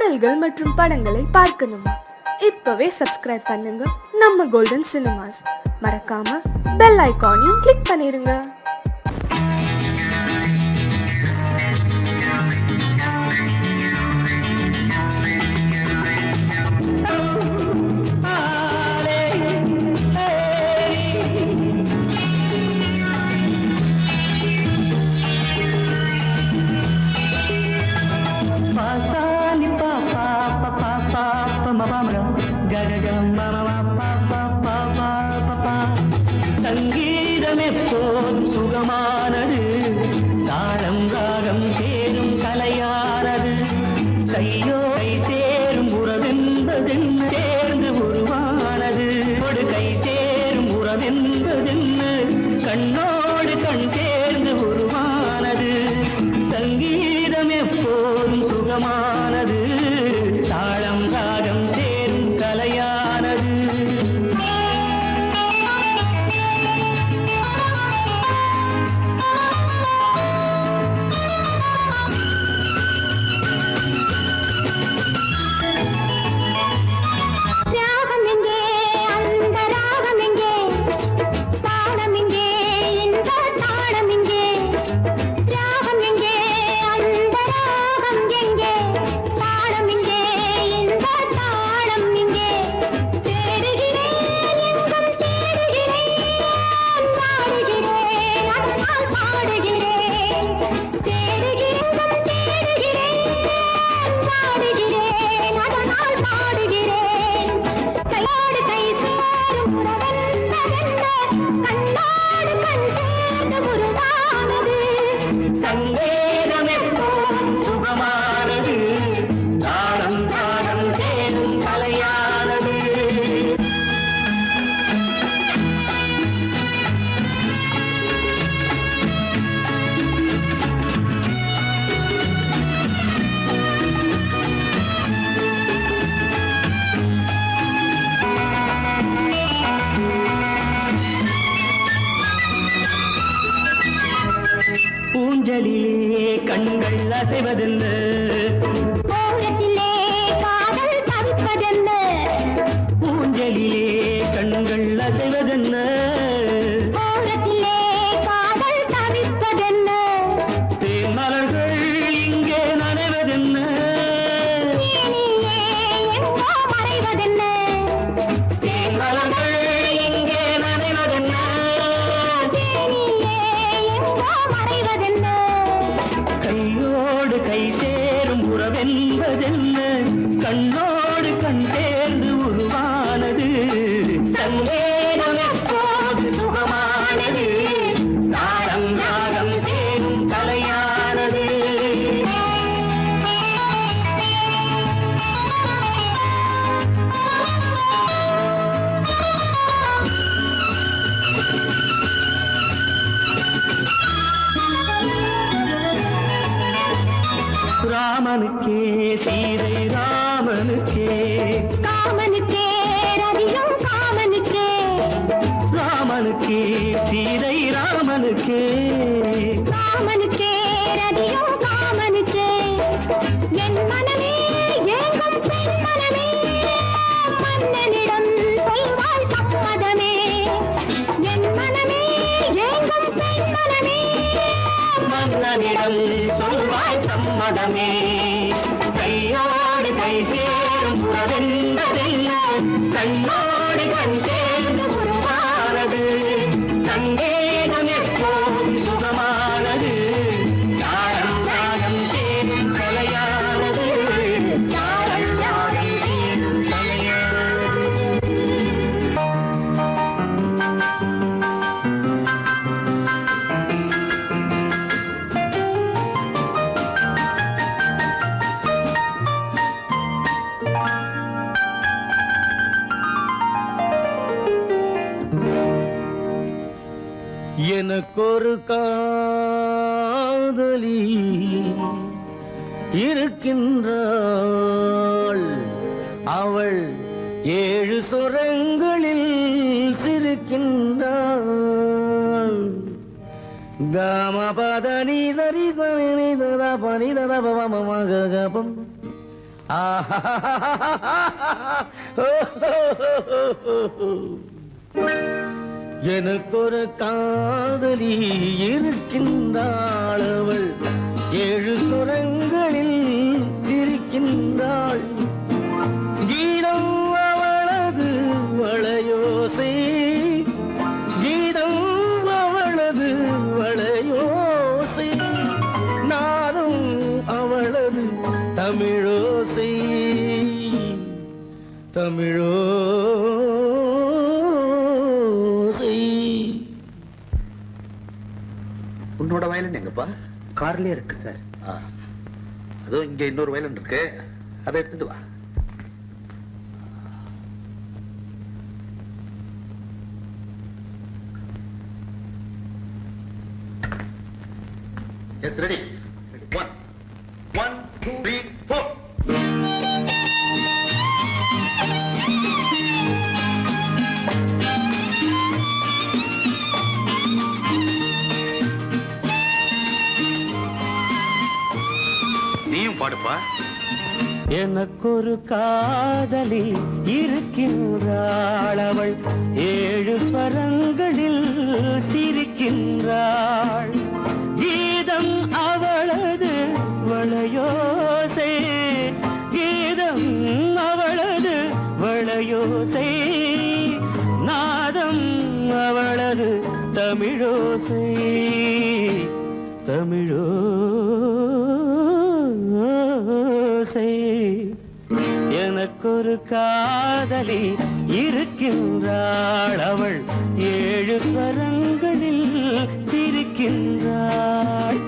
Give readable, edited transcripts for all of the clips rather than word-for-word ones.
பாடல்கள் மற்றும் படங்களை பார்க்கணுமா? இப்பவே சப்ஸ்கிரைப் பண்ணுங்க நம்ம கோல்டன் சினிமாஸ். மறக்காம பெல் ஐகானையும் கிளிக் பண்ணிருங்க. சங்கீதம் எப்போதும் சுகமானது, தாளம் ராகம் சேரும் கலையானது. கையோ கை சேரும் உறவென்பதென்ன சேர்ந்து உருவானது. ஒரு கை சேரும் உறவென்பதென்ன கண்ணோடு கண் சேர்ந்து உருவானது. சங்கீதம் எப்போதும் சுகமானது, தாளம் ராகம் சேரும் கலையானது. சங்கீதம் எப்போதும் சுகமானது, தாளம் ராகம் சேரும் கலையானது. ஊஞ்சலிலே கண்கள் அசைவதென்ன, ஓரத்திலே காதல் தவிப்பதென்ன. ஊஞ்சலிலே கண்கள் அசைவதென்ன, ஓரத்திலே காதல் தவிப்பதென்ன. தேன் மலர்கள் இங்கே நனைவதென்ன, தேனியே எங்கோ மறைவதென்ன. தேன் மலர்கள் இங்கே நனைவதென்ன. தேனியே எங்கோ மறைவதென்ன. கையோடு கை சேரும் உறவென்பதென்ன கண்ணோடு கண் சேர்ந்து உருவானது. சங்கீதம் எப்போது சுகமானது, தாளம் ராகம் சேரும் கலையானது. ராமனுக்கே சீதை ராமனுக்கே, காமனுக்கே ரதியும் காமனுக்கே. ராமனுக்கே சீதை ராமனுக்கே, காமனுக்கே ரதியும் காமனுக்கே. என் மனமே ஏங்கும் பெண் மனமே, மன்னனிடம் சொல்வாய் சம்மதமே. என் மனமே ஏங்கும் பெண் மனமே, மன்னனிடம் சொல்வாய் சம்மதமே. கையோடு கை சேரும் உறவென்பதென்ன கண்ணோடு கண் சேர்ந்து உருவானது. சங்கீதம் எப்போதும் சுகமானது, தாளம் ராகம் சேரும் கலையானது. தாளம் ராகம் சேரும் கலையானது. எனக்கொரு காதலி இருக்கின்றாள், அவள் 7 சுரங்களில் சிரிக்கின்றாள். காமபதனி சரி சனி தத பனி தத பவம கபம் எனக்கொரு காதலி இருக்கின்றாள், அவள் 7 சுரங்களில் சிரிக்கின்றாள். கீதம் அவளது வளையோசை, கீதம் அவளது வளையோசை, நாதம் அவளது தமிழோசை, தமிழோசை. உன்னோட வயலன் எங்கப்பா? கார்லயே இருக்கு சார். அதுவும் இங்க இன்னொரு வயலன் இருக்கு, அதை எடுத்துட்டு வா. Yes, ready. 1 2 3 4. நீயும் பாடுப்பா. எனக்கொரு காதலி இருக்கின்றாள், அவள் 7 ஸ்வரங்களில் சிரிக்கின்றாள். கீதம் அவளது வளையோசை, கீதம் அவளது வளையோசை, நாதம் அவளது தமிழோசை, தமிழோசை. எனக்கொரு காதலி இருக்கின்றாள், அவள் 7 ஸ்வரங்களில் சிரிக்கின்றாள்.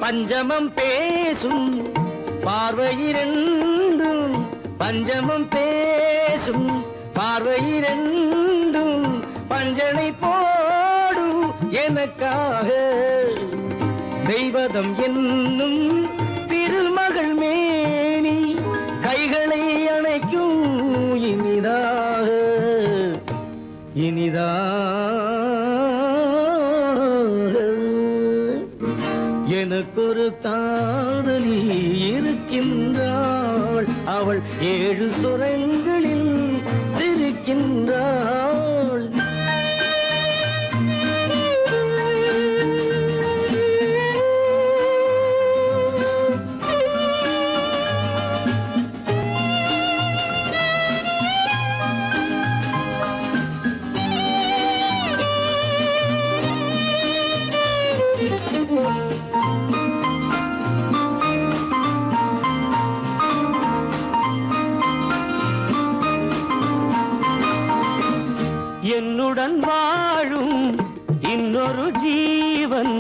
பஞ்சமம் பேசும் பார்வையிரண்டும், பஞ்சமம் பேசும் பார்வையிரண்டும், பஞ்சனை போடும் எனக்காக. தெய்வதம் என்னும் திருமகள் மேனி, கைகளை அணைக்கும் இனிதாக, இனிதாக. எனக்கொரு காதலி இருக்கின்றாள், அவள் 7 சுரங்களில் சிரிக்கின்றாள். என்னுடன் வாழும் இன்னொரு ஜீவன்,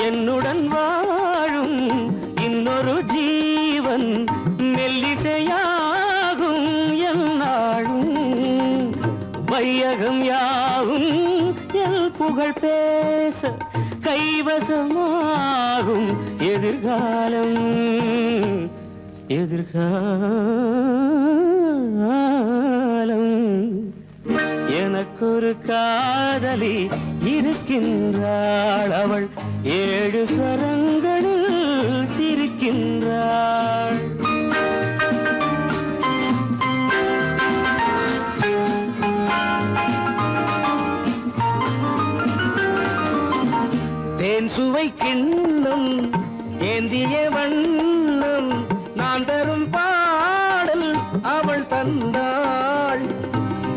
என்னுடன் வாழும் இன்னொரு ஜீவன், மெல்லிசையாகும் என்னாலும், வையகம் யாவும் என் புகழ் பேச, கைவசமாகும் எதிர்காலம், எதிர்காலம். எனக்கொரு காதலி இருக்கின்றாள், அவள் 7 ஸ்வரங்களில் சிரிக்கின்றாள். தேன் சுவை கிண்ணம் ஏந்திய வண்ணம், நான் தரும் பாடல் அவள் தந்தாள்.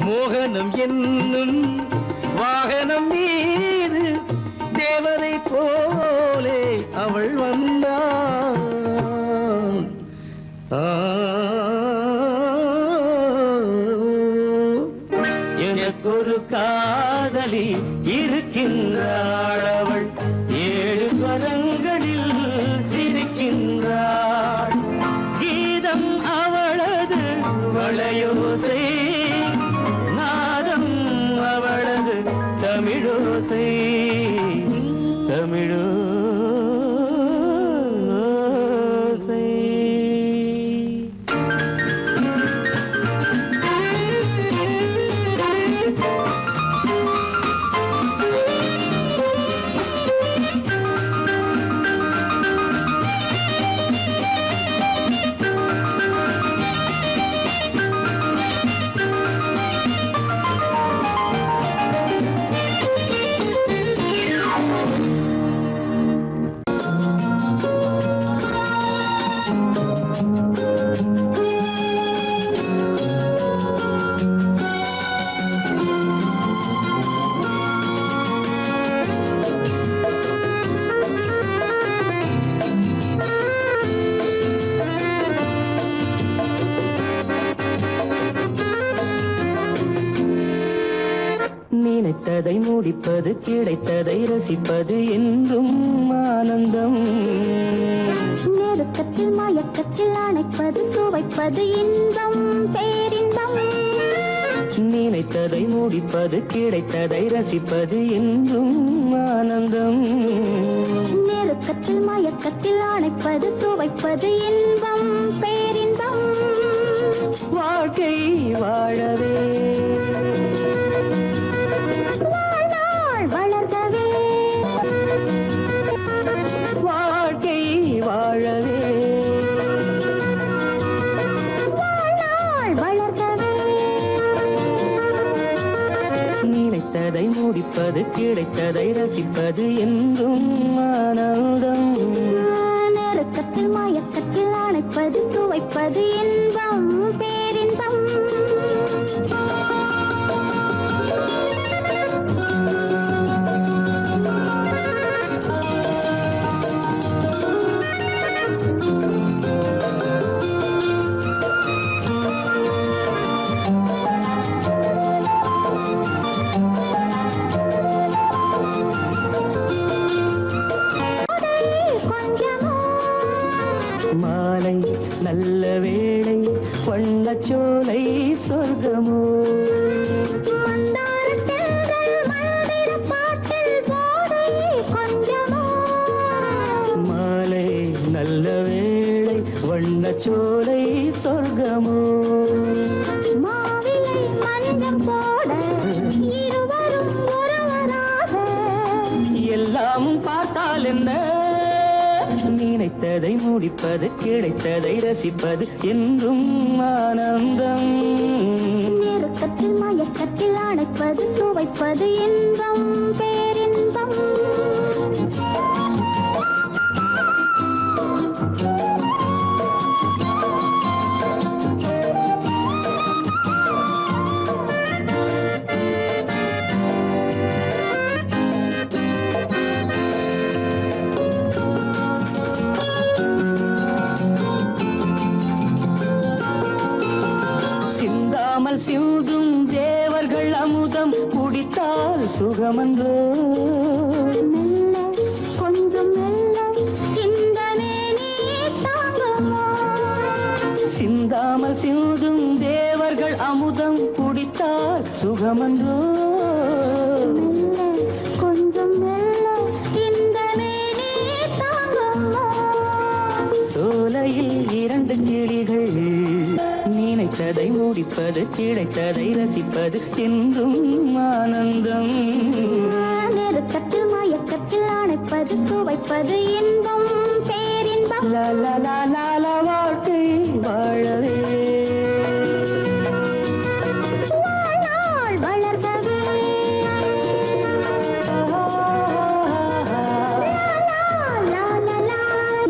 மோகனம் என்னும் வாகனம் மீது தேவரை போலே அவள் வந்தாள். எனக்கொரு காதலி இருக்கின்றாள், அவள் 7 ஸ்வரங்களில் சிரிக்கின்றாள். கீதம் அவளது வளையோசை, நாதம் அவளது தமிழோசை. முடிப்பது கிடைத்ததை ரசிப்பது என்றும் ஆனந்தம். நெருக்கத்தில் மயக்கத்தில் அணைப்பது சுவைப்பது இன்பம் பேரின்பம். நினைத்ததை முடிப்பது கிடைத்ததை ரசிப்பது என்றும் ஆனந்தம். நெருக்கத்தில் மயக்கத்தில் அணைப்பது சுவைப்பது இன்பம் பேரின்பம். வாழ்க்கை வாழவே வாழ்நாள் வளர்கவே வாழ்க்கை வாழவே வாழ்நாள் வளர்கவே. நினைத்ததை முடிப்பது கிடைத்ததை ரசிப்பது என்றும் ஆனந்தம். நெருக்கத்தில் மயக்கத்தில் அணைப்பது சுவைப்பது இன்பம் பேரின்பம். மாலை நல்ல வேளை வண்ணச்சோலை சொர்க்கமோ. மாலை நல்ல வேளை வண்ணச்சோலை சொர்க்கமோ. மாவிலை மஞ்சம் போட இருவரும் ஒருவராக எல்லாம் பார்த்தால் என்ன, நினைத்ததை முடிப்பது கிடைத்ததை ரசிப்பது என்றும் ஆனந்தம். நெருக்கத்தில் மயக்கத்தில் அணைப்பது சுவைப்பது இன்பம் பேரின்பம். சிந்தாமல் சிந்தும் தேவர்கள் அமுதம் குடித்தால் சுகமன்றோ. மெல்ல கொஞ்சம் மெல்ல சிந்தனே நீ தாங்குமோ. சிந்தாமல் சிந்தும் தேவர்கள் அமுதம் குடித்தால் சுகமன்றோ. மெல்ல கொஞ்சம் மெல்ல சிந்தனே நீ தாங்குமோ. சோலையில் இரண்டு கிளிகள் நினைத்ததை முடிப்பது கிடைத்ததை ரசிப்பது என்றும் ஆனந்தம். நெருக்கத்தில் மயக்கத்தில் அணைப்பது சுவைப்பது இன்பம் பேரின்பம். லால வாழ்க்கை வாழவே வாழ்நாள் வளர்கவே லா லா லா லா லா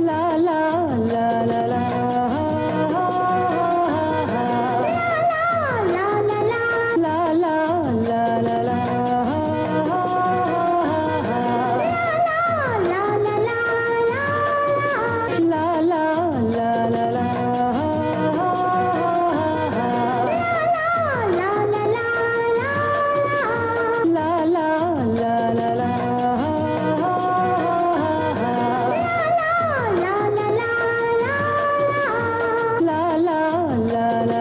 லா லா லா. லா லா லா La la la la la. லா லா லா La la la la la. லா லா லா La la la la la. லா லா லா La la la la la. La la la la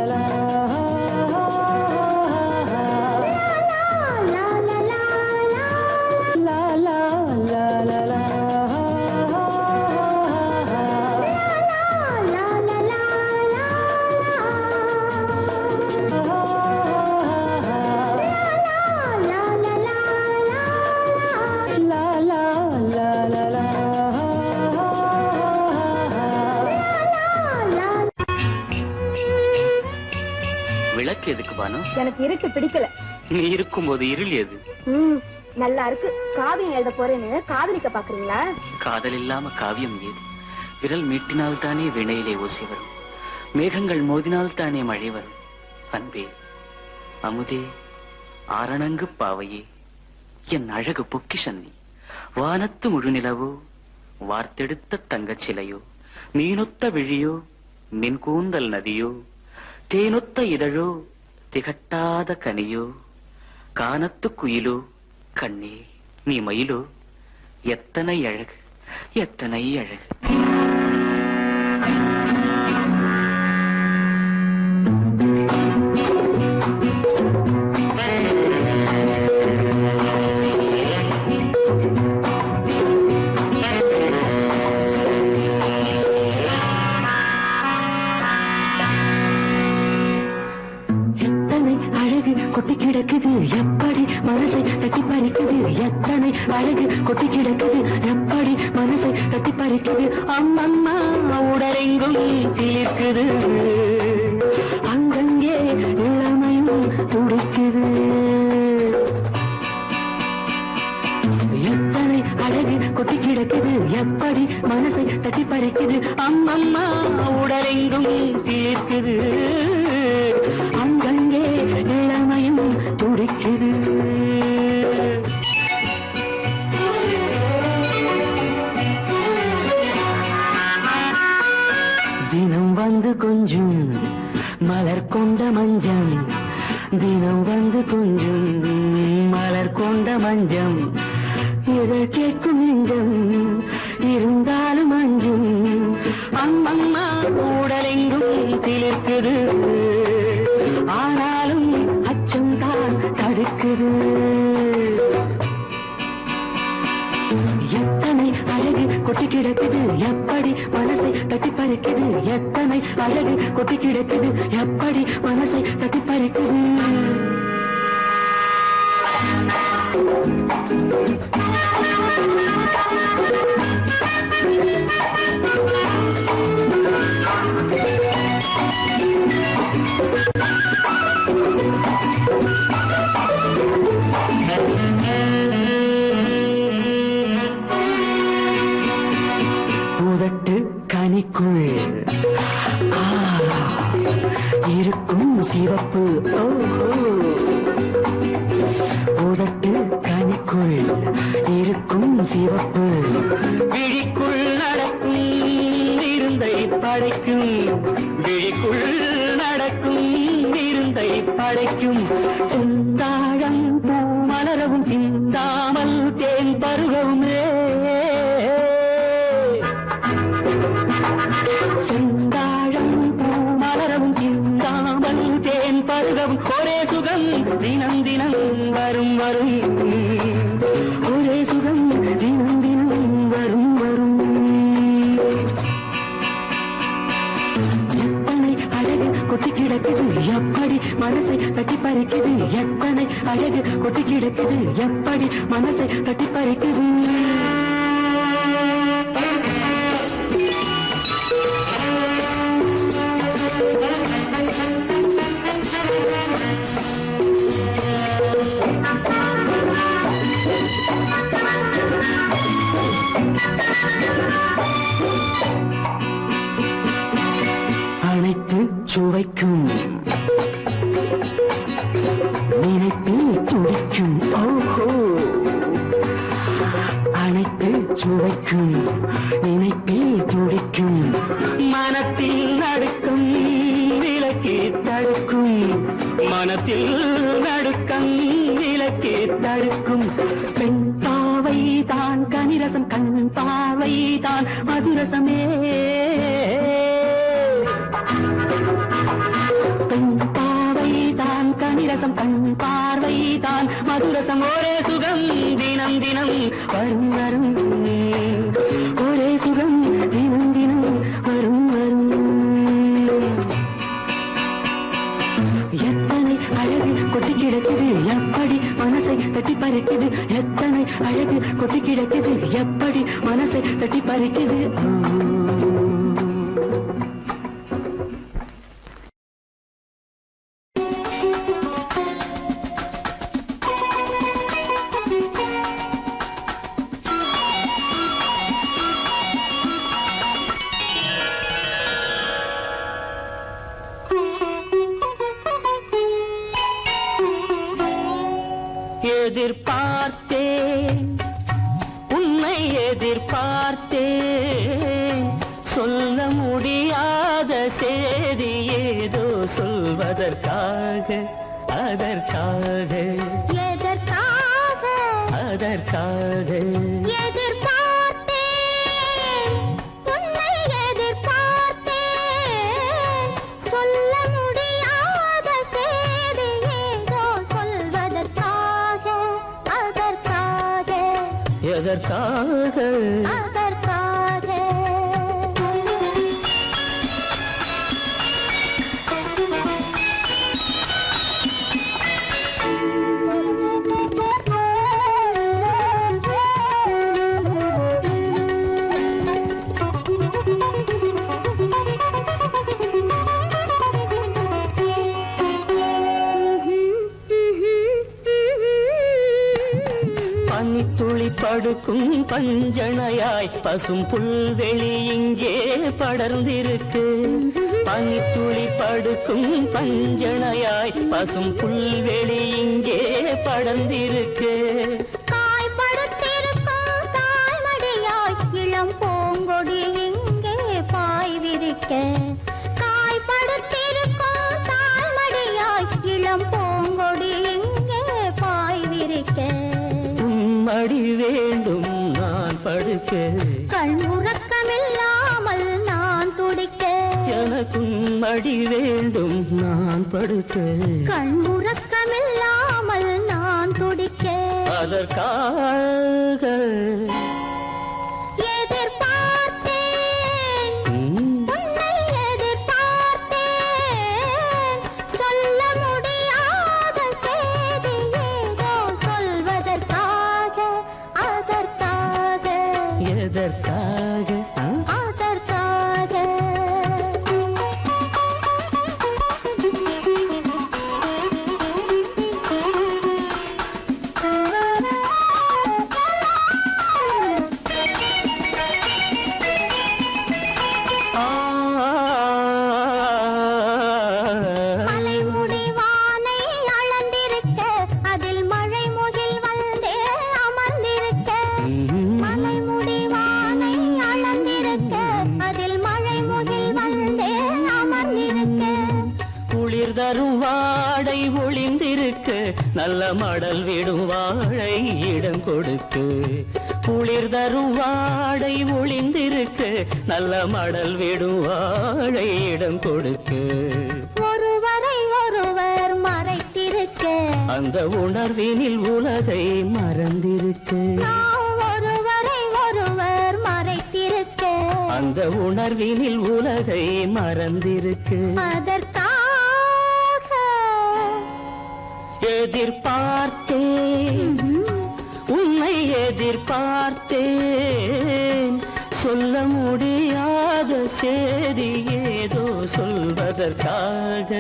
la. La la la la la. விளக்கு எதுக்கு பானு? எனக்கு இருட்டு பிடிக்கல. நீ இருக்கும்போது இருள் எது? நல்லா இருக்கு. காவியம் எழுத போறேன்னு காதலிக்க பாக்குறீங்களா? காதல் இல்லாம காவியம் ஏது? விரல் மீட்டினால் தானே வினையிலே ஓசை வரும், மேகங்கள் மோதினால் தானே மழை வரும். அன்பே, அமுதே, ஆரணங்கு பாவையே, என் அழகு பொக்கிஷன் நீ. வானத்து முழுநிலவோ, வார்த்தெடுத்த தங்கச் சிலையோ, மீனொத்த விழியோ, மின் கூந்தல் நதியோ, தேனொத்த இதழோ, திகட்டாத கனியோ, கானத்து குயிலோ, கண்ணே நீ மயிலோ, எத்தனை அழகு, எத்தனை அழகு. கொட்டி கிடக்குது எப்படி மனசை தட்டி பறிக்குது, எத்தனை அழகு கொட்டி கிடக்குது எப்படி மனசை தட்டி பறிக்குது. அம்மம்மா உடலெங்கும் சிலிர்க்குது, அங்கங்கே இளமையும் துடிக்குது. எத்தனை அழகு கொட்டி கிடக்குது எப்படி மனசை தட்டி பறிக்குது. அம்மம்மா உடலெங்கும் சிலிர்க்குது, அங்கங்கே இளமையும் துடிக்குது. தினம் வந்து கொஞ்சம் மலர் கொண்ட மஞ்சம், தினம் வந்து கொஞ்சம் மலர் கொண்ட மஞ்சம். இதழ் கேட்கும் நெஞ்சம் இருந்தாலும் அஞ்சும். அம்மம்மா உடலெங்கும் சிலிர்க்குது, ஆனாலும் அச்சம் தான் தடுக்குது. எத்தனை அழகு கொட்டி கிடக்குது எப்படி மனசை தட்டி பறிக்குது, எத்தனை அழகு கொட்டி கிடக்குது எப்படி மனசை தட்டி பறிக்குது. கனிக்குள் இருக்கும் சிவப்பு, உதட்டு கனிக்குள் இருக்கும் சிவப்பு. விழிக்குள் நடக்கும் இருந்தை படைக்கும், விழிக்குள் நடக்கும் இருந்தை படைக்கும். செந்தாழம் பூ மலரவும் சிந்தாமல் தேன் பருகவுமே, செந்தாழம் பூ மலரவும் சிந்தாமல் தேன் பருகவும். ஒரே சுகம் தினம் தினம் வரும் வரும், ஒரே சுகம் தினம் தினம் வரும் வரும். எத்தனை அழகு கொட்டி கிடக்குது எப்படி மனசை தட்டி பறிக்குது, எத்தனை அழகு கொட்டி கிடக்குது எப்படி மனசை தட்டி பறிக்குது. அனைத்து சுவைக்கும் நினைப்பில் துடிக்கும், ஓஹோ. அனைத்து சுவைக்கும் நினைப்பில் துடிக்கும், மனத்தில் நடுக்கும் விலக்கி தடுக்கும், மனத்தில் நடுக்கம் விலக்கி தடுக்கும். பெண் பாவை தான் கனிரசம், கண் பாவை தான் மதுரசமே. பெண் பாவை தான் கனிரசம், கண் பார்வை தான் மதுரசம். ஒரே சுகம் தினம் தினம் வரும் வரும், ஒரே சுகம் தினம் தினம் வரும் வரும். எத்தனை அழகு கொட்டி கிடக்குது எப்படி மனசை தட்டி பறிக்குது, எத்தனை அழகு கொட்டி கிடக்குது எப்படி மனசை தட்டி பறிக்குது. எதிர்பார்த்தேன் உன்னை எதிர்பார்த்தேன், சொல்ல முடியாத செய்தி ஏதோ சொல்வதற்காக, அதற்காக எதற்காக அதற்காக எதிர்பார்த்தேன் உன்னை எதிர்பார்த்தேன் சொல்ல முடியாத செய்தி ஏதோ சொல்வதற்காக அதற்காக எதற்காக அதற்காக பனித்துளி படுக்கும் பஞ்சணையாய் பசும் புல்வெளி இங்கே படர்ந்திருக்கு பனித்துளி படுக்கும் பஞ்சணையாய் பசும் புல்வெளி இங்கே படர்ந்திருக்கு காய்படுத்திருக்கும் தாய்மடியாய் இளம் பூங்கொடி இங்கே பாய் விரிக்க காய்படுத்திருக்கும் தாய்மடியாய் இளம் பூங்கொடி இங்கே பாய் விரிக்க மடி வேண்டும் நான் படுக்க கண் உறக்கமில்லாமல் நான் துடிக்க எனக்கும் மடி வேண்டும் நான் படுக்க கண் உறக்கமில்லாமல் நான் துடிக்க அதற்காக எதிர்பார்த்தேன் உன்னை எதிர்பார்த்தேன் சொல்ல முடியாத செய்தி ஏதோ சொல்வதற்காக அதற்காக எதற்காக அதற்காக மலைமுடி வானை அளந்திருக்க அதில் மழை முகில் வந்தே அமர்ந்திருக்க மலைமுடி வானை அளந்திருக்க அதில் மழை முகில் வந்தே அமர்ந்திருக்க குளிர் தரும் வாடை ஒளிந்திருக்கு நல்ல மடல் விடும் வாழை இடம் கொடுத்து குளிர் தரும் வாடை ஒளிந்திருக்கு நல்ல மடல் விடும் வாழை இடம் கொடுத்து ஒருவரை ஒருவர் மறைத்திருக்க அந்த உணர்வினில் உலகை மறந்திருக்கு நாம் ஒருவரை ஒருவர் மறைத்திருக்க அந்த உணர்வினில் உலகை மறந்திருக்கு அதற்காக எதிர்பார்த்தேன் உன்னை எதிர்பார்த்தேன் சொல்ல முடியாத செய்தி ஏதோ சொல்வதற்காக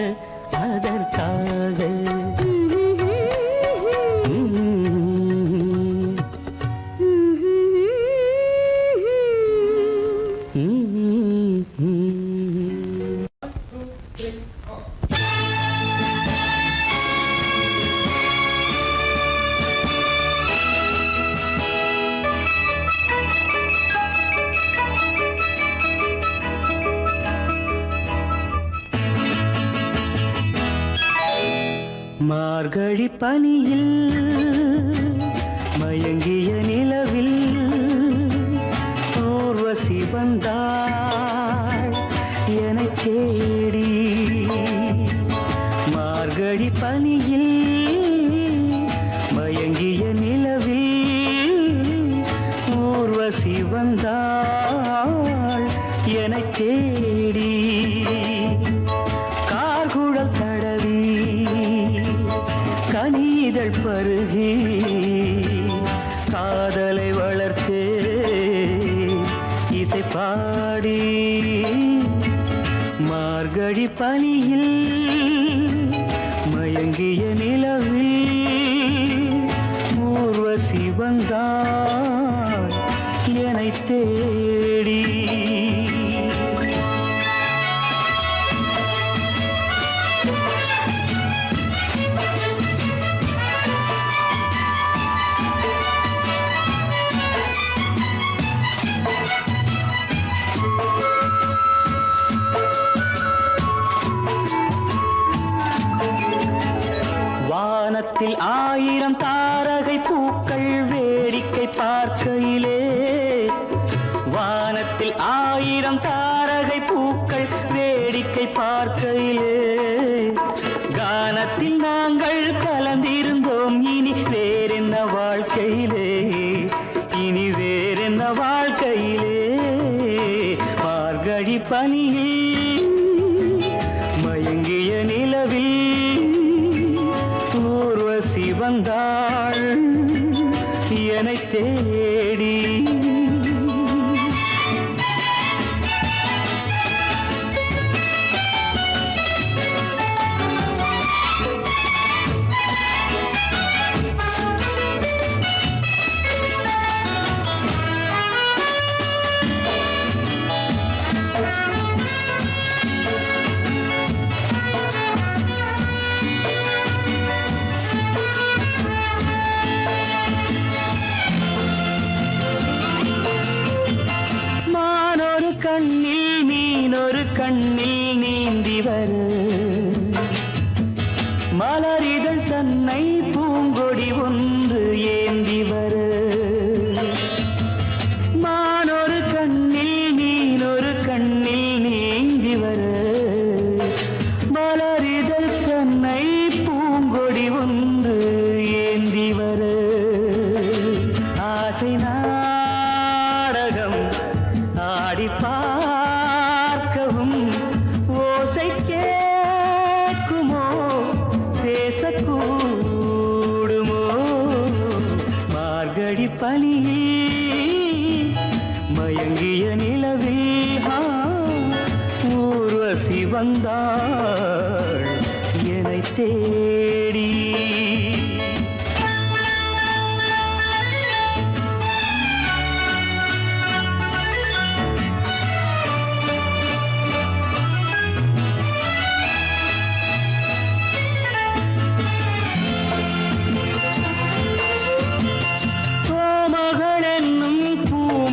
அதற்காக மார்கழி பனியில் மயங்கிய நிலவில் ஊர்வசி வந்தாள் எனக் தேடி மார்கழி பனியில் மயங்கிய நிலவில் ஊர்வசி வந்தாள் எனக் தேடி கார்குழல் தடவி கனிதழ் பருகி காதலை வளர்த்தே இசை பாடி மார்கழி பனியில் மயங்கிய நிலவில் ஊர்வசி வந்தாள் என்னைத் தேடி வானத்தில் 1000 தாரகை பூக்கள் பார்க்கையிலே வானத்தில் 1000 தாரகை பூக்கள் வேடிக்கை பார்க்கையிலே கானத்தில் நாங்கள் கலந்திருந்தோம். இனி வேறென்ன வாழ்க்கையிலே, இனி வேறென்ன வாழ்க்கையிலே. மார்கழி பனியில் மயங்கிய நிலவில் ஊர்வசி வந்தாள் என்னை தேடி. கண்ணில் மீனொரு கண்ணில் நீந்தி வர மலரிதழ் தன்னை பூங்கொடி ஒன்று ஏந்தி வர மானொரு கண்ணில் மீனொரு கண்ணில் நீந்தி வர மலரிதழ் தன்னை பூங்கொடி ஒன்று ஏந்தி வர ஆசை நாடகம் ஆடி பார்க்கவும் ஓசை கேட்குமோ பேசக்கூடுமோ மார்கழி பனியில் மயங்கிய நிலவில் ஊர்வசி வந்தாள் என்னை தேடி.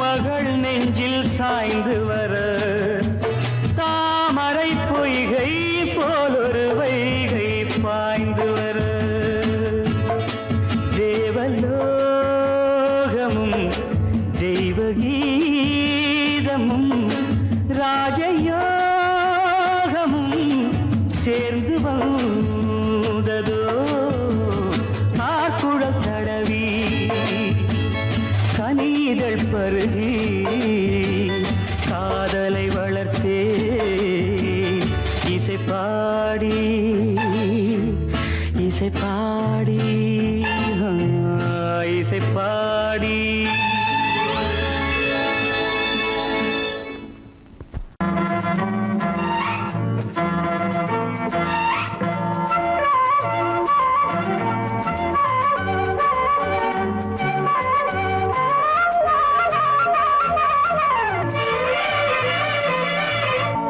மகள் நெஞ்சில் சாய்ந்து வர தாமரை பொய்கை போலொரு வைகை பாய்ந்து வர தேவலோகமும் தெய்வகீதமும் ராஜயோகமும் சேர்ந்து வந்ததோ ஆக்குழல் தடவி கனிதழ் பருகி காதலை வளர்த்தே இசை பாடி இசை பாடி இசை பாடி.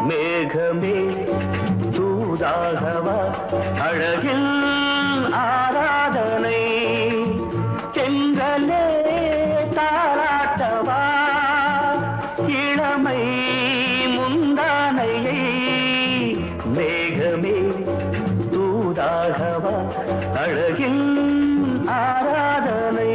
மேகமே தூதாகவா அழகில் ஆராதனை தென்றலே தாராட்டவா இளமை முந்தானையை மேகமே தூதாகவா அழகில் ஆராதனை.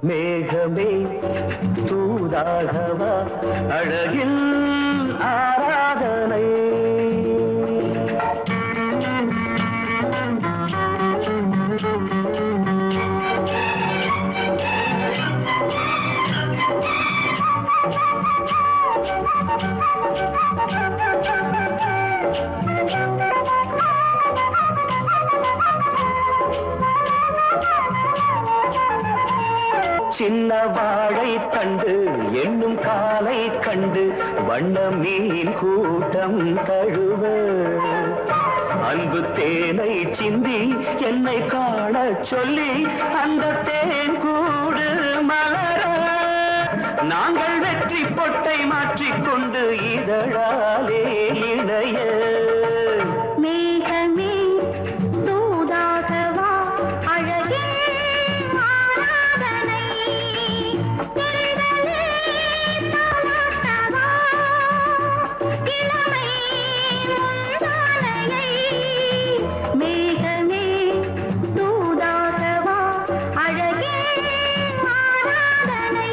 மேகமே தூதாகவா அழகில் ஆராதனை. சின்ன வாழை தண்டு என்னும் காலை கண்டு வண்ண மீன் கூட்டம் தழுவ அன்பு தேனை சிந்தி என்னை காண சொல்லி அந்த தேன் கூடு மலர நாங்கள் வெற்றி பொட்டை மாற்றிக்கொண்டு இதழாலே இணைய மேகமே தூதாகவா அழகே ஆராதனை திரளே தாலாட்டவா இளமை முந்தானையை மேகமே தூதாகவா அழகே ஆராதனை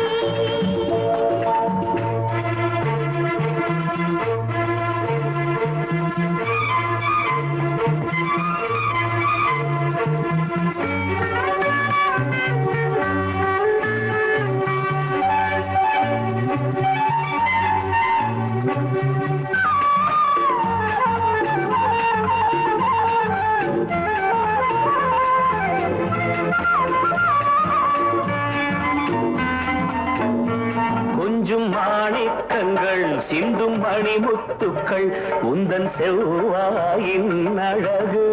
கொஞ்சும் மாணிக்கங்கள் சிந்தும் மணிமுத்துக்கள் உந்தன் செவ்வாயின் அழகு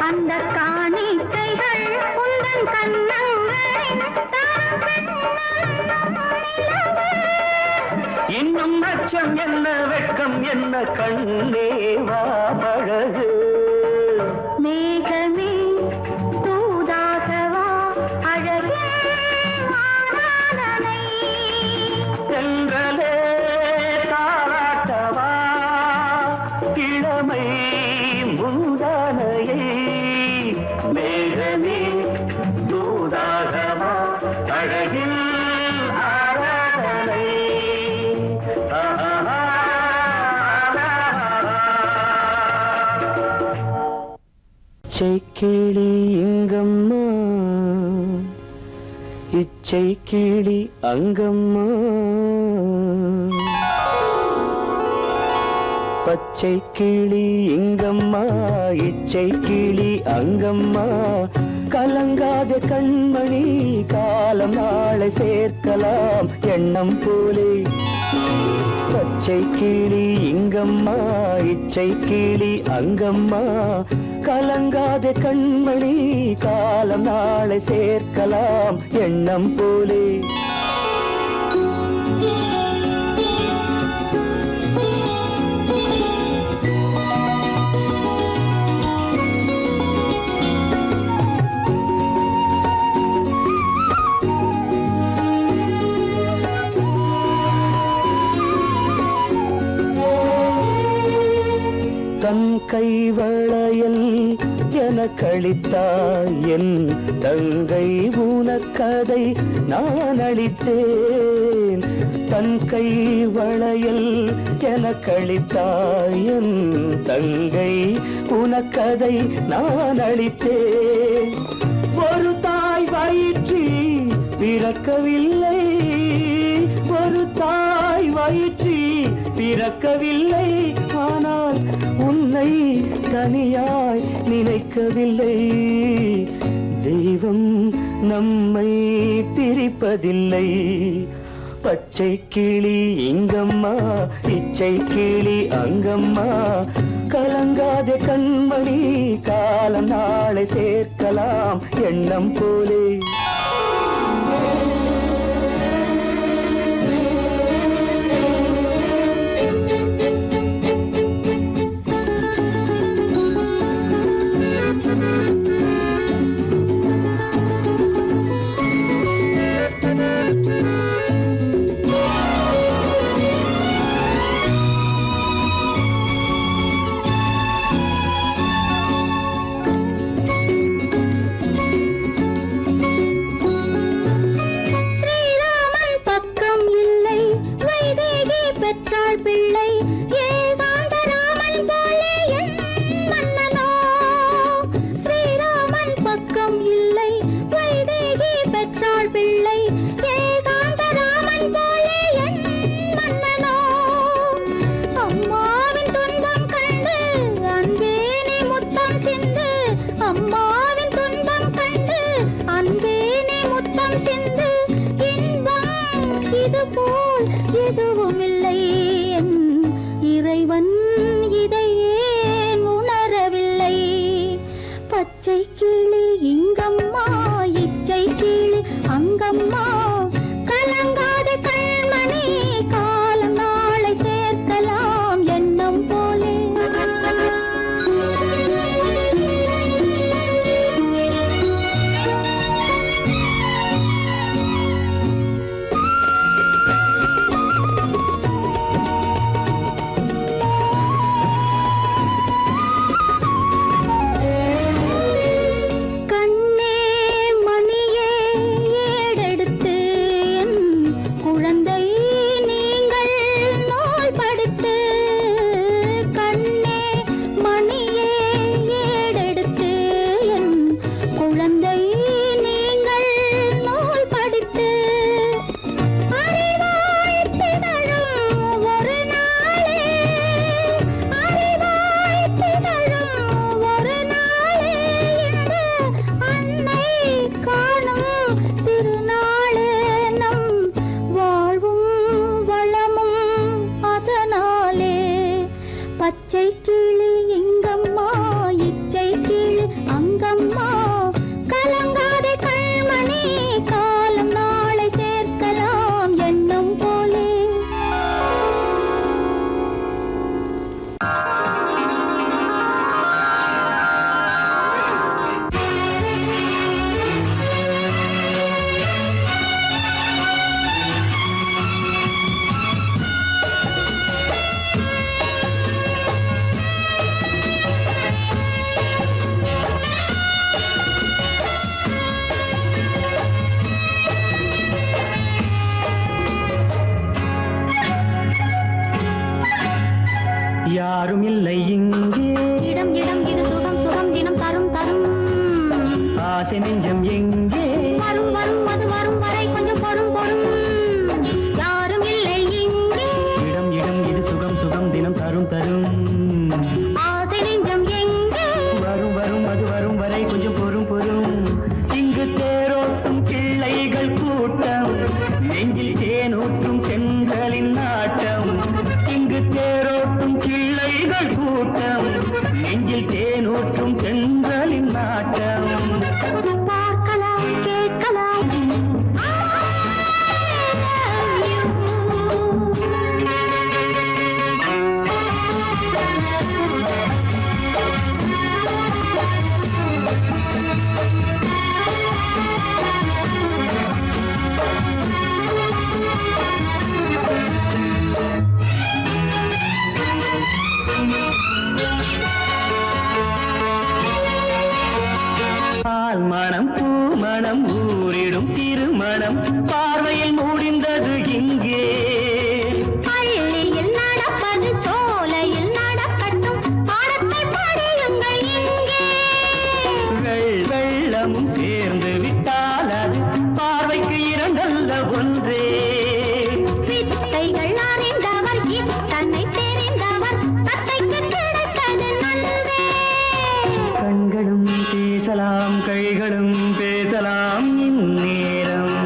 அந்த காணிக்கைகள் உந்தன் கண்ணங்களின் இன்னும் அச்சம் என்ன வெட்கம் என்ன கண்ணேவா பழகு மேகமே தூதாகவா அழகே ஆராதனை சென்றலே தாராட்டவா இளமை முந்தானையை மேகமே தூதாகவா அழகில் ஆராதனை இச்சை கிளி இங்கம்மா இச்சை கிளி அங்கம்மா பச்சை கிளி இங்கம்மா இச்சை கிளி அங்கம்மா கலங்காத கண்மணி காலம் நாளை சேர்க்கலாம் எண்ணம் போலே பச்சை கிளி இங்கம்மா இச்சை கிளி அங்கம்மா கலங்காத கண்மணி காலம் நாளை சேர்க்கலாம் எண்ணம் போலே தன் கைவளையல் எனக்களித்தாய் என் தங்கை உனக்கதை நான் அளித்தேன் தன் கைவளையல் எனக்களித்தாய் என் தங்கை உனக்கதை நான் அளித்தேன் ஒரு தாய் வயிற்றில் பிறக்கவில்லை ஒரு தாய் வயிற்றில் பிறக்கவில்லை ஆனால் உன்னை தனியாய் நினைக்கவில்லை தெய்வம் நம்மை பிரிப்பதில்லை பச்சை கிளி இங்கம்மா இச்சை கிளி அங்கம்மா கலங்காத கண்மணி காலம் நாளை சேர்க்கலாம் எண்ணம் போலே எதுவுமில்லை என் இறைவன் இதை ஏன் உணரவில்லை பச்சை கிளி இங்கம்மா இச்சை கிளி அங்கம்மா கலங்காத கண்மணி காலம் நாளை சேர்க்கலாம் எண்ணம் போலே கண்ணே மணியே ஏடெடுத்து என் குழந்தை நீங்கள் நோய் படுத்து கண்ணே மணியே ஏடெடுத்து என் குழந்தை நீங்கள் நோய் படுத்து அறிவாய் திகழும் ஒரு நாளே அறிவாய் திகழும் ஒரு நாளே இந்த அன்னை காணும் திருநாளே நம் வாழ்வும் வளமும் அதனாலே பச்சை கிளி இங்கம்மா இச்சை கிளி அங்கம்மா கலங்காதே கண்மணி காலம் நாளை சேர்க்கலாம் எண்ணம் போலே யாரும் இல்லை இங்கே இடம் இடம் இது சுகம் சுகம் தினம் தரும் தரும் ஆசை நெஞ்சம் எங்கே வரும் வரும் அது வரும் வரை கொஞ்சம் பொறும் பொறும் யாரும் இல்லை இங்கே இடம் இடம் இது சுகம் சுகம் தினம் தரும் தரும் ஆசை நெஞ்சம் எங்கே வரும் வரும் அது வரும் வரை கொஞ்சம் பொறும் பொறும் இங்கு தேரோட்டும் பிள்ளைகள் கூட்டம் நெஞ்சில் தேனூற்றும் சென்றலின் நாட்டம் இங்கு தேரோட்டும் பிள்ளைகள் கூட்டம் நெஞ்சில் தேனூற்றும் சென்றலின் நாட்டம் பார்க்கலாம் கேட்கலாம் பால் மணம் பூ மணம் ஊரிடும் திருமணம் பார்வையில் முடிந்தது இங்கே பள்ளியில் நடப்பது சோலையில் நடக்கட்டும் பாடத்தை படியுங்கள் இங்கே வெள்ளமும் சேர்ந்து விட்டால் அது பார்வைக்கு இரண்டல்ல ஒன்றே வித்தைகள் அறிந்தவர் இத்தனை தெரிந்தவர் தத்தைக்கு கிடைத்தது நன்றே கண்களும் பேசலாம் கைகளும் பேசலாம் இந்நேரம்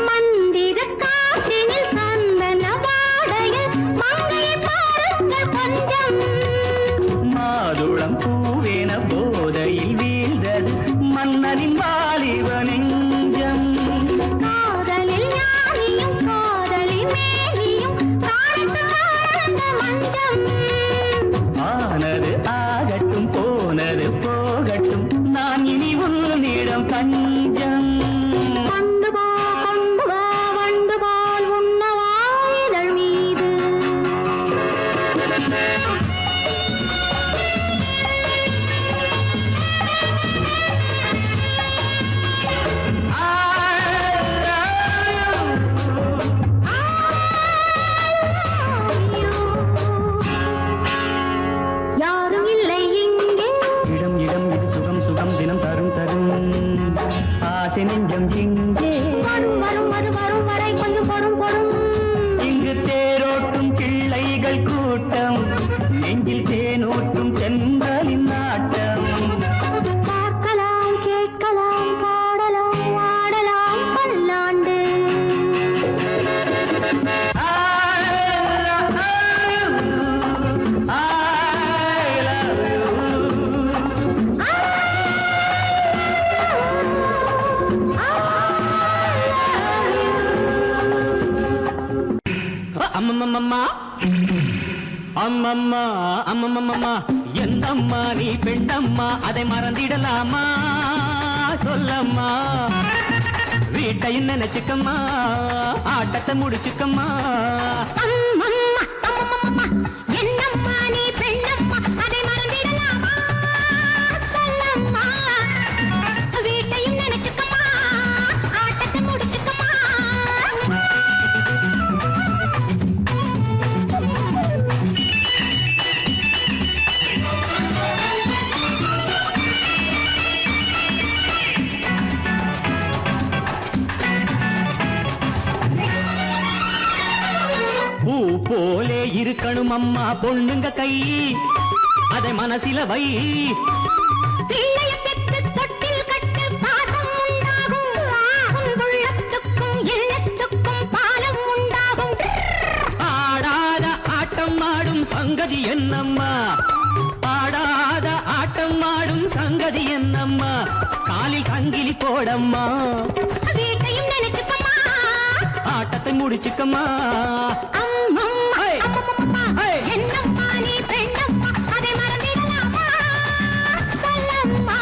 மந்திர காற்றினில் சந்தன வாடையில் மங்கையை பாருங்கள் கொஞ்சம் மாதுளம் பூவேன போதையில் வீழ்ந்தது மன்னனின் வாலிப நெஞ்சம் காதலில் ஞானியும் காதலி மேனியும் காணித்து காணந்த மஞ்சம் ஆனது ஆகட்டும் போனது போகட்டும் நான் இனி உன்னிடம் தஞ்சம் கொண்டு வா வண்டு போல் உண்ணவா இதழ் மீது கூட்டம் நெஞ்சில் தேனூட்டும் தென்றலின் நாட்டம் பார்க்கலாம் கேட்கலாம் பாடலாம் ஆடலாம் பல்லாண்டு அம்மம்மம்மா அம்மம்மா அம்மம்மம்மா என்னம்மா நீ பெண்ணம்மா அதை மறந்திடலாமா சொல்லம்மா வீட்டையும் நினைச்சுக்கம்மா ஆட்டத்தை முடிச்சுக்கம்மா அம்மம்மா அம்மம்மா என்னம்மா நீ பெண்ணம்மா அதை மறந்திடலாமா சொல்லம்மா வீட்டையும் நினைச்சுக்கம்மா ஆட்டத்தை முடிச்சுக்கம்மா பூ போலே இருக்கணும் அம்மா பொண்ணுங்க கை அதை மனசில வை பிள்ளைய பெற்று தொட்டில் கட்டு பாசம் உண்டாகும் உன் உள்ளத்துக்கும் எண்ணத்துக்கும் பாலம் உண்டாகும் ஆடாத ஆட்டம் ஆடும் சங்கதி என்னம்மா ஆடாத ஆட்டம் ஆடும் சங்கதி என்னம்மா காலில் சங்கிலி போடம்மா வீட்டையும் நினைச்சுக்கம்மா ஆட்டத்தை முடிச்சுக்கம்மா அம்மம்மா ஹே! அம்மம்மா ஹே! என்னம்மா நீ பெண்ணம்மா அதை மறந்திடலாமா சொல்லம்மா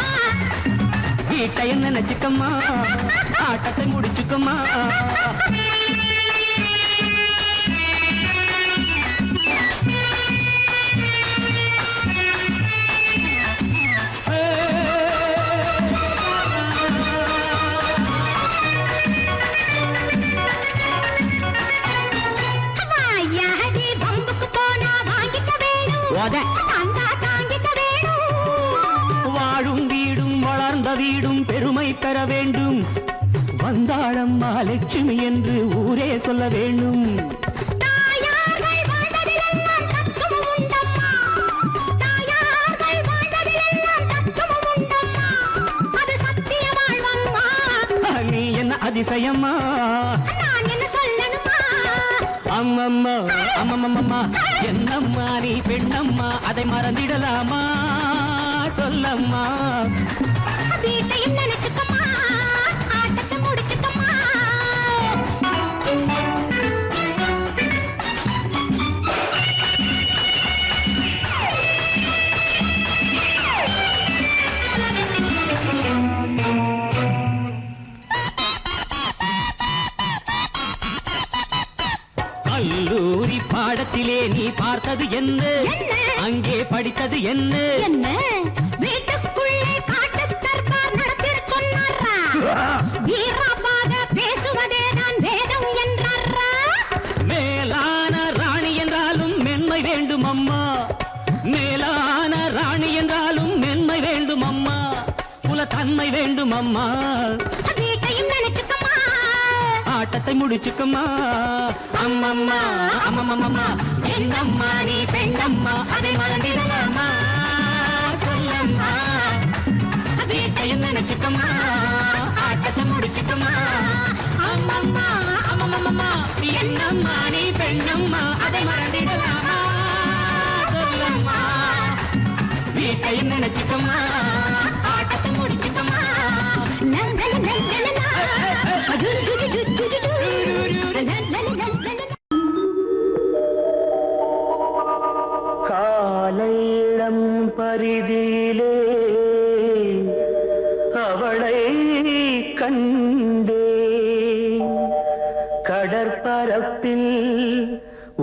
வீட்டையும் நினைச்சுக்கம்மா ஆட்டத்தை முடிச்சுக்கம்மா வாயாடி பம்புக்கு போனா வாங்கிக்க வேணும் தந்தா தாங்கிக்க வேணும் வாழும் வீடும் வளர்ந்த வீடும் பெருமை பெற வேண்டும் வந்தாளம்மா லட்சுமி என்று ஊரே சொல்ல வேண்டும் தாயார்கள் வாழ்ந்ததிலெல்லாம் தத்துவம் உண்டம்மா தாயார்கள் வாழ்ந்ததிலெல்லாம் தத்துவம் உண்டம்மா அது சத்திய வாழ்வம்மா நீ என்ன அதிசயம்மா நான் என்ன சொல்லணுமா அம்மம்மா அம்மம்மம்மா என்னம்மா நீ பெண்ணம்மா அதை மறந்திடலாமா சொல்லம்மா வீட்டையும் நினைச்சுக்கம்மா ஆட்டத்தை முடிச்சுக்கம்மா கல்லூரி பாடத்திலே நீ பார்த்தது என்ன அங்கே படித்தது என்ன என்ன வீட்டுக்குள்ளே காட்டு தர்பார் நடத்திட சொன்னாரா வீரமாக பேசுவதே தான் வேதம் என்றாரா மேலான ராணி என்றாலும் மென்மை வேண்டும் அம்மா மேலான ராணி என்றாலும் மென்மை வேண்டும் அம்மா குலத்தன்மை வேண்டும் அம்மா வீட்டையும் நினைச்சுக்கம்மா ஆட்டத்தை முடிச்சுக்கம்மா அம்மம்மா அம்மம்மம்மா என்னம்மா நீ பெண்ணம்மா அதை மறந்திடலாமா சொல்லம்மா வீட்டையும் நினைச்சுக்கம்மா ஆட்டத்தை முடிச்சுக்கம்மா அம்மம்மா அம்மம்மம்மா என்னம்மா நீ பெண்ணம்மா அதை மறந்திடலாமா சொல்லம்மா வீட்டையும் நினைச்சுக்கம்மா ஆட்டத்தை முடிச்சுக்கம்மா காலையிடம் பரிதியிலே அவளை கண்டே கடற்பரப்பில்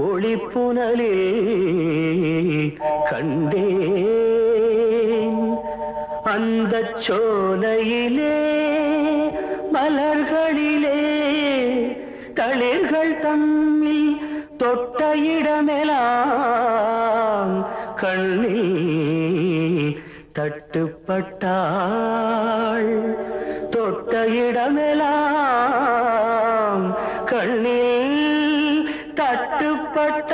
ஒளிப்புனலே கண்டேன் அந்த சோலையிலே மலர்களிலே தளிர்கள் தம்மில் தொட்ட இடமெல்லாம் கண்ணில் தட்டுப்பட்டாள் தொட்ட இடமெல்லாம் கண்ணில் தட்டுப்பட்டாள்